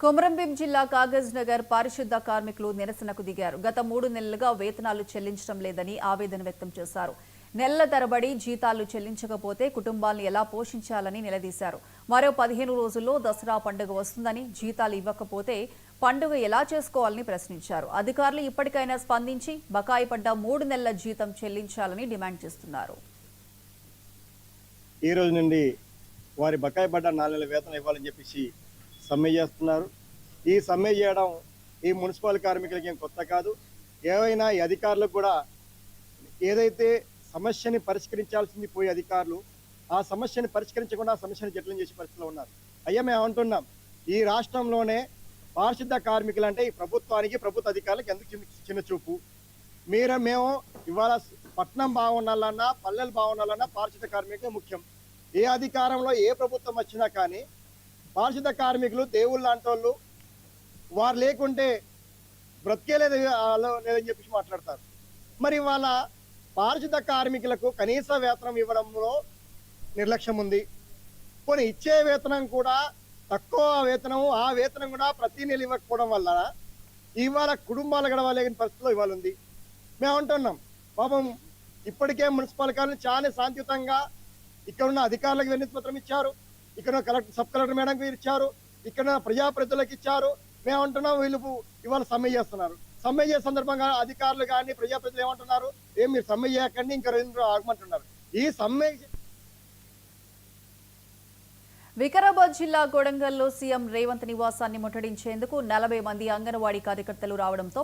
కొమరంభీం జిల్లా కాగజ్ నగర్ పారిశుద్ధ కార్మికులు నిరసనకు దిగారు. గత 3 నెలలుగా వేతనాలు చెల్లించడం లేదని ఆవేదన వ్యక్తం చేశారు. నెలల తరబడి జీతాలు చెల్లించకపోతే కుటుంబాలను ఎలా పోషించాలని నిలదీశారు. మరో 15 రోజుల్లో దసరా పండుగ వస్తుందని, జీతాలు ఇవ్వకపోతే పండుగ ఎలా చేసుకోవాలని ప్రశ్నించారు. అధికారులు ఇప్పటికైనా స్పందించి బకాయి పడ్డ 3 నెలల జీతం చెల్లించాలని డిమాండ్ చేస్తున్నారు. ఈ రోజు నుండి వారి బకాయి పడ్డ 4 నెలల వేతనం ఇవ్వాలని చెప్పేసి సమ్మె చేస్తున్నారు. ఈ సమ్మె చేయడం ఈ మున్సిపల్ కార్మికులకి ఏం కొత్త కాదు. ఏవైనా ఈ అధికారులకు కూడా ఏదైతే సమస్యని పరిష్కరించాల్సింది పోయే అధికారులు ఆ సమస్యని పరిష్కరించకుండా ఆ సమస్యని జటిలం చేసే పరిస్థితిలో ఉన్నారు. అయ్యా మేము అంటున్నాం, ఈ రాష్ట్రంలోనే పారిశుద్ధ కార్మికులు అంటే ఈ ప్రభుత్వానికి, ప్రభుత్వ అధికారులకు ఎందుకు చిన్న చూపు? మేము ఇవాళ పట్టణం బాగుండాలన్నా, పల్లెలు బాగుండాలన్నా పారిశుద్ధ కార్మికులు ముఖ్యం. ఏ అధికారంలో ఏ ప్రభుత్వం వచ్చినా కానీ పారిశుద్ధ కార్మికులు దేవుళ్ళు లాంటి వాళ్ళు, వారు లేకుంటే బ్రతికే లేదని చెప్పేసి మాట్లాడతారు. మరి వాళ్ళ పారిశుద్ధ కార్మికులకు కనీస వేతనం ఇవ్వడంలో నిర్లక్ష్యం ఉంది. కొన్ని ఇచ్చే వేతనం కూడా తక్కువ వేతనం, ఆ వేతనం కూడా ప్రతి నెల ఇవ్వకపోవడం వల్ల ఇవాళ కుటుంబాలు గడవలేని పరిస్థితిలో ఇవాళ ఉంది. మేము అంటున్నాం, పాపం ఇప్పటికే మున్సిపల్ కార్మికులు చాలా శాంతియుతంగా ఇక్కడ ఉన్న అధికారులకు వినతి పత్రం ఇచ్చారు, ఇక్కడ సబ్ కలెక్టర్ మేడంకి ఇచ్చారు, ఇక్కడ ప్రజాప్రతినిధులకు ఇచ్చారు. మేము అంటున్నాం, వీళ్ళు ఇవాళ సమ్మె చేస్తున్నారు. సమ్మె చేసే సందర్భంగా అధికారులు కానీ ప్రజాప్రతినిధులు ఏమంటున్నారు, మీరు సమ్మె చేయకండి, ఇంకా 2 రోజులు ఆగమంటున్నారు. ఈ సమ్మె వికారాబాద్ జిల్లా కొడంగల్లో సీఎం రేవంత్ నివాసాన్ని ముట్టడించేందుకు 40 మంది అంగన్వాడీ కార్యకర్తలు రావడంతో